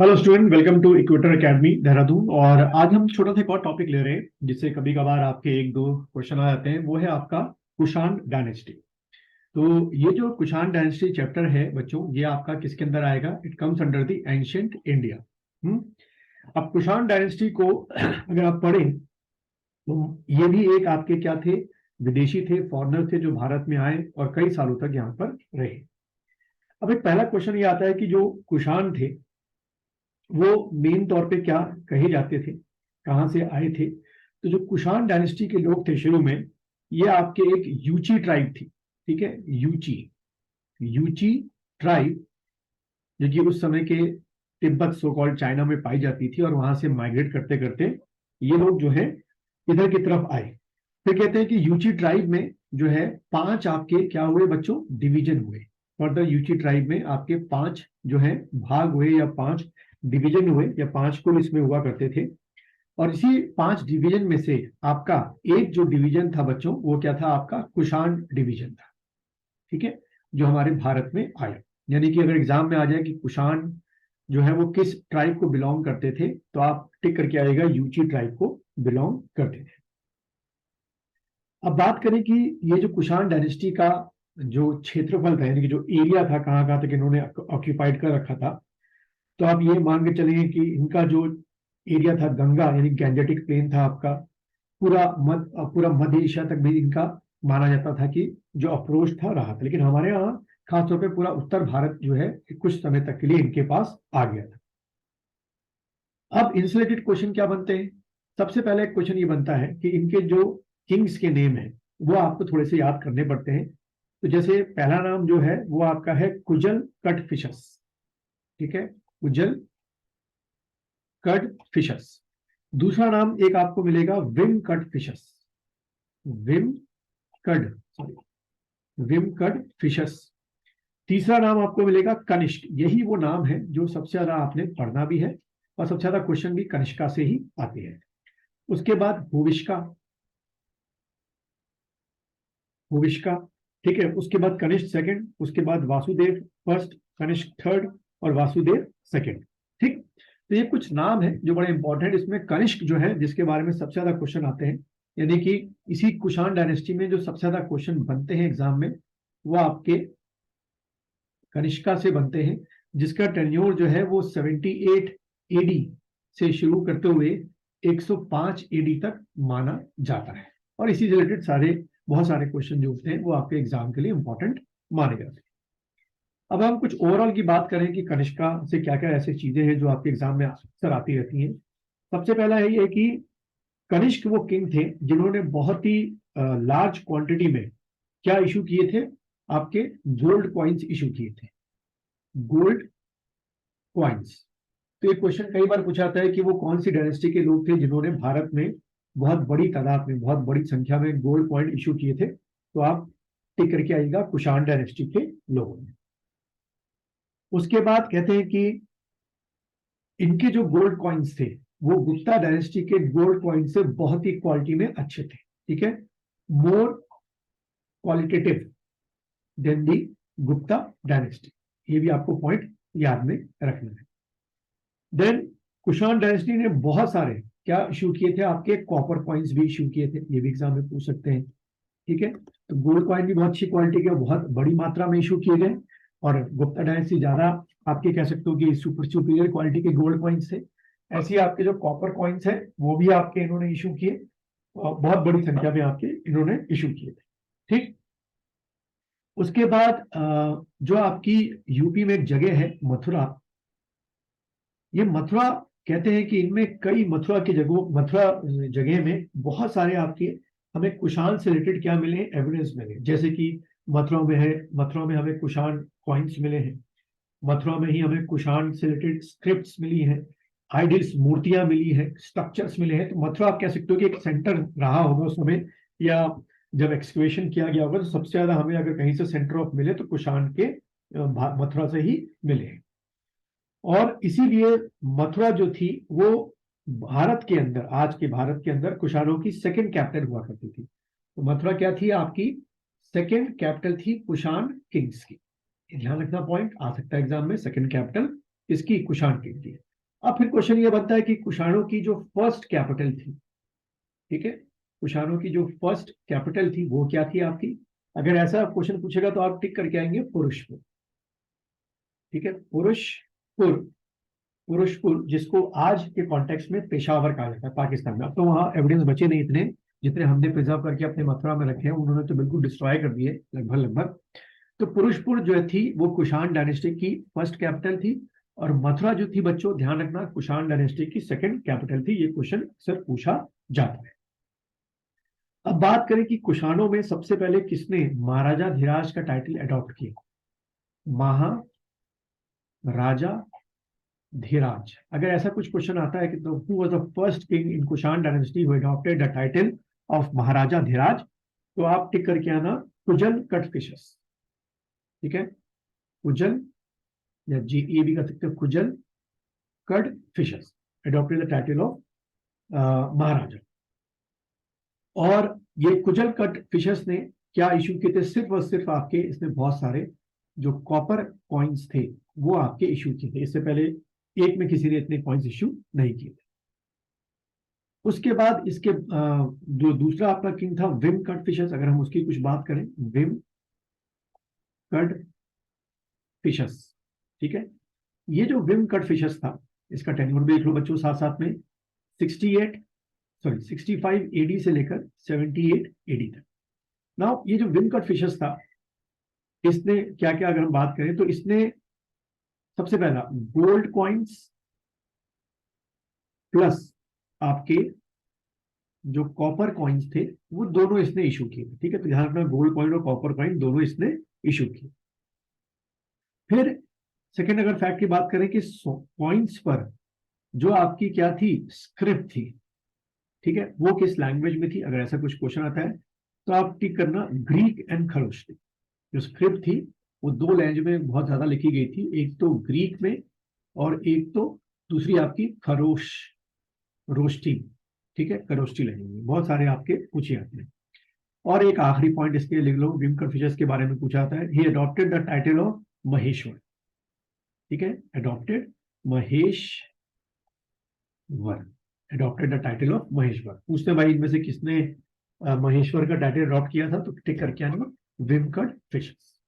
Hello student, welcome to Equator Academy Dehradun. और आज हम छोटा सा एक और टॉपिक ले रहे हैं जिससे कभी कभार आपके एक दो क्वेश्चन आ जाते हैं। वो है आपका कुषाण डायनेस्टी। तो ये जो कुषाण डायनेस्टी चैप्टर है बच्चों, ये आपका किसके अंदर आएगा? It comes under the ancient India. अब कुषाण डायनेस्टी को अगर आप पढ़ें तो ये भी एक आपके क्या थे? विदेशी थे, फॉरेनर थे, जो भारत में आए और कई सालों तक यहाँ पर रहे। अब एक पहला क्वेश्चन ये आता है कि जो कुषाण थे वो मेन तौर पे क्या कहे जाते थे, कहाँ से आए थे? तो जो कुषाण डायनेस्टी के लोग थे शुरू में, ये आपके एक यूची ट्राइब थी। ठीक है, यूची यूची ट्राइब, जो कि उस समय के तिब्बत सो कॉल्ड चाइना में पाई जाती थी, और वहां से माइग्रेट करते करते ये लोग जो है इधर की तरफ आए। फिर कहते हैं कि यूची ट्राइब में जो है पांच आपके क्या हुए बच्चों? डिवीजन हुए। फर्दर यूची ट्राइब में आपके पांच जो है भाग हुए, या पांच डिवीजन हुए, या पांच कुल इसमें हुआ करते थे। और इसी पांच डिवीजन में से आपका एक जो डिवीजन था बच्चों, वो क्या था? आपका कुषाण डिवीजन था। ठीक है, जो हमारे भारत में आया। यानी कि अगर एग्जाम में आ जाए कि कुषाण जो है वो किस ट्राइब को बिलोंग करते थे, तो आप टिक करके आएगा यूची ट्राइब को बिलोंग करते थे। अब बात करें कि ये जो कुषाण डायनेस्टी का जो क्षेत्रफल था, यानी कि जो एरिया था, कहाँ कहाँ तक इन्होंने ऑक्यूपाइड कर रखा था, तो आप ये मान के चलेंगे कि इनका जो एरिया था, गंगा यानी गैंजेटिक प्लेन था आपका, पूरा मध्य एशिया तक भी इनका माना जाता था कि जो अप्रोच था रहा था। लेकिन हमारे यहाँ खासतौर पे पूरा उत्तर भारत जो है कुछ समय तक के लिए इनके पास आ गया था। अब इनसे रिलेटेड क्वेश्चन क्या बनते हैं? सबसे पहले क्वेश्चन ये बनता है कि इनके जो किंग्स के नेम है वो आपको थोड़े से याद करने पड़ते हैं। तो जैसे पहला नाम जो है वो आपका है कुजल कटफिशस। ठीक है, कुजल कटफिशस। दूसरा नाम एक आपको मिलेगा विम कटफिशस। विम कड सॉरी विम कटफिशस। तीसरा नाम आपको मिलेगा कनिष्क। यही वो नाम है जो सबसे ज्यादा आपने पढ़ना भी है, और सबसे ज्यादा क्वेश्चन भी कनिष्का से ही आते हैं। उसके बाद भूविष्का। भूविष्का, ठीक है। उसके बाद कनिष्क सेकंड, उसके बाद वासुदेव फर्स्ट, कनिष्क थर्ड, और वासुदेव सेकंड। ठीक। तो ये कुछ नाम है जो बड़े इंपॉर्टेंट। इसमें कनिष्क जो है जिसके बारे में सबसे ज्यादा क्वेश्चन आते हैं, यानी कि इसी कुषाण डायनेस्टी में जो सबसे ज्यादा क्वेश्चन बनते हैं एग्जाम में, वो आपके कनिष्का से बनते हैं, जिसका टेन्योर जो है वो 78 एडी से शुरू करते हुए 105 एडी तक माना जाता है। और इसी से रिलेटेड बहुत सारे क्वेश्चन जो होते हैं वो आपके एग्जाम के लिए इंपॉर्टेंट माने जाते हैं। अब हम कुछ ओवरऑल की बात करें कि कनिष्का से क्या क्या ऐसी चीजें हैं जो आपके एग्जाम में अक्सर आती रहती हैं। सबसे पहला है ये कि कनिष्क वो किंग थे जिन्होंने बहुत ही लार्ज क्वांटिटी में क्या इशू किए थे? आपके गोल्ड कॉइन्स इशू किए थे। Gold coins. तो ये क्वेश्चन कई बार पूछा जाता है कि वो कौन सी डायनेस्टी के लोग थे जिन्होंने भारत में बहुत बड़ी तादाद में, बहुत बड़ी संख्या में गोल्ड कॉइन इशू किए थे। तो आप टिक करके आइएगा कुषाण डायनेस्टी के लोगों ने। उसके बाद कहते हैं कि इनके जो गोल्ड कॉइन्स थे वो गुप्ता डायनेस्टी के गोल्ड कॉइन से बहुत ही क्वालिटी में अच्छे थे। ठीक है, मोर क्वालिटेटिव देन दी गुप्ता डायनेस्टी। ये भी आपको पॉइंट याद में रखना है। देन कुषाण डायनेस्टी ने बहुत सारे क्या इशू किए थे? आपके कॉपर कॉइन्स भी इशू किए थे। ये भी एग्जाम में पूछ सकते हैं। ठीक है, तो गोल्ड कॉइन भी बहुत अच्छी क्वालिटी के, बहुत बड़ी मात्रा में इशू किए गए। और गुप्ता डायनेस्टी ज्यादा आपके कह सकते हो कि सुपीरियर क्वालिटी के गोल्ड कॉइन्स थे। ऐसे ही आपके जो कॉपर कॉइन्स है वो भी आपके इन्होंने इशू किए, और बहुत बड़ी संख्या में आपके इन्होंने इशू किए थे। ठीक। उसके बाद जो आपकी यूपी में एक जगह है मथुरा, ये मथुरा कहते हैं कि इनमें कई मथुरा की जगहों, मथुरा जगह में बहुत सारे आपके हमें कुषाण से रिलेटेड क्या मिले? एविडेंस मिले। जैसे कि मथुरा में है, मथुरा में हमें कुषाण कॉइन्स मिले हैं। मथुरा में ही हमें कुषाण से रिलेटेड स्क्रिप्ट्स मिली हैं, आइडल्स मूर्तियां मिली हैं, स्ट्रक्चर्स मिले हैं। तो मथुरा आप कह सकते हो कि एक सेंटर रहा होगा उस समय, या जब एक्सकवेशन किया गया होगा तो सबसे ज्यादा हमें अगर कहीं से सेंटर ऑफ मिले तो कुषाण के मथुरा से ही मिले हैं। और इसीलिए मथुरा जो थी वो भारत के अंदर, आज के भारत के अंदर कुषाणों की सेकंड कैपिटल हुआ करती थी। तो मथुरा क्या थी? आपकी सेकंड कैपिटल थी कुषाण किंग्स की। ध्यान रखना, पॉइंट आ सकता है एग्जाम में। सेकंड कैपिटल इसकी कुषाण किंग की। अब फिर क्वेश्चन ये बनता है कि कुषाणों की जो फर्स्ट कैपिटल थी, ठीक है, कुषाणों की जो फर्स्ट कैपिटल थी वो क्या थी आपकी? अगर ऐसा क्वेश्चन पूछेगा तो आप टिक करके आएंगे पुरुषपुर, ठीक है, पुरुषपुर। पुरुषपुर जिसको आज के कॉन्टेक्स्ट में पेशावर कहा जाता है पाकिस्तान में। अब तो वहाँ एविडेंस बचे नहीं इतने जितने हमने प्रिजर्व करके अपने मथुरा में रखे हैं, उन्होंने तो बिल्कुल डिस्ट्रॉय कर दिए लगभग लगभग। तो पुरुषपुर जो थी वो कुषाण डायनेस्टी की फर्स्ट कैपिटल थी, और मथुरा जो थी बच्चों ध्यान रखना कुषाण डायनेस्टी की सेकंड कैपिटल थी। ये क्वेश्चन अक्सर पूछा जाता है। अब बात करें कि कुषाणों में सबसे पहले किसने महाराजा धीराज का टाइटल अडॉप्ट किया? महाराजा धीराज। अगर ऐसा कुछ क्वेश्चन आता है कि तो who was the first king in Kushan dynasty who adopted the title of Maharajadhiraj, तो आप टिक करके आना कुजल कटफिशस, ठीक है, कुजल या जी ये भी कर सकते हो, Kujula Kadphises adopted the title of Maharaja. और ये कुजल कटफिशस ने क्या इशू किए थे? सिर्फ और सिर्फ आपके इसमें बहुत सारे जो कॉपर कॉइन्स थे वो आपके इशू किए थे। इससे पहले एक में किसी ने इतने कॉइन्स इशू नहीं किए थे। उसके बाद इसके जो दूसरा आपका किंग था विम कटफिशस, अगर हम उसकी कुछ बात करें, विम कटफिशस, ठीक है, ये जो विम कटफिशस था इसका टेन्योर भी देख लो बच्चों साथ साथ में, 65 एडी से लेकर 78 एडी तक। नाउ ये जो विम कटफिशस था इसने क्या क्या, अगर हम बात करें तो इसने सबसे पहला गोल्ड कॉइन्स प्लस आपके जो कॉपर कॉइन्स थे वो दोनों इसने इशू किए, ठीक है, तो ध्यान रखना गोल्ड कॉइन और कॉपर कॉइन दोनों इसने इशू किए। फिर सेकेंड अगर फैक्ट की बात करें कि कॉइन्स पर जो आपकी क्या थी स्क्रिप्ट थी, ठीक है, वो किस लैंग्वेज में थी? अगर ऐसा कुछ क्वेश्चन आता है तो आप टिक करना ग्रीक एंड खरोष्टी। जो स्क्रिप्ट थी वो दो लैंग्वेज में बहुत ज्यादा लिखी गई थी, एक तो ग्रीक में और एक तो दूसरी आपकी रोष्टी, ठीक है, खरोष्टी लैंग्वेज में। बहुत सारे आपके पूछे जाते हैं। और एक आखिरी पॉइंट इसके लिख लो, विम कन्फ्यूशस के बारे में पूछा जाता है, he adopted the title of Maheshwar, ठीक है, adopted Maheshwar, adopted the title of Maheshwar. पूछते भाई इनमें से किसने महेश्वर का टाइटल अडॉप्ट किया था, तो टिक करके आना विम कटफिशस।